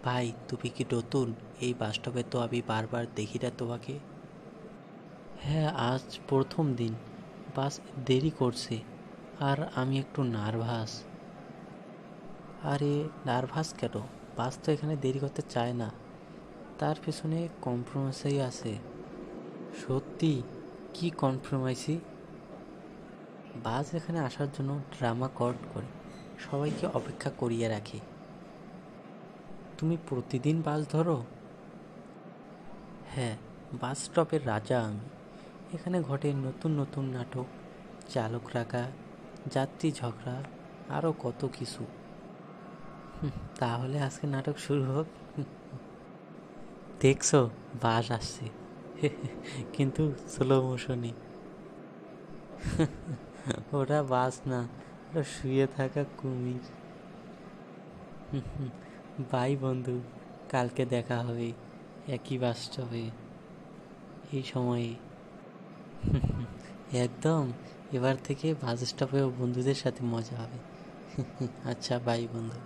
ভাই তুমি কি নতুন? এই বাসস্টপে তো আমি বারবার দেখি না তোমাকে। হ্যাঁ, আজ প্রথম দিন। বাস দেরি করছে আর আমি একটু নার্ভাস। আরে নার্ভাস কেন? বাস তো এখানে দেরি করতে চায় না, তার পেছনে কম্প্রোমাইজই আছে। সত্যি? কি কম্প্রোমাইজই? বাস এখানে আসার জন্য ড্রামা কোড করে সবাইকে অপেক্ষা করিয়ে রাখে। তুমি প্রতিদিন বাস ধরো? হ্যাঁ, বাস স্টপের রাজা আমি। এখানে ঘটে নতুন নতুন নাটক, চালক রাখা, যাত্রী ঝগড়া, আরও কত কিছু। তাহলে আজকে নাটক শুরু হোক। দেখছো, বাস আসছে, কিন্তু স্লো মোশনে। ওটা বাস না, ওটা শুয়ে থাকা কুমির। বাই বন্ধু, কালকে দেখা হবে একই বাস স্টপে এই সময়ে। একদম, এবার থেকে বাস স্টপেও বন্ধুদের সাথে মজা হবে। আচ্ছা, বাই বন্ধু।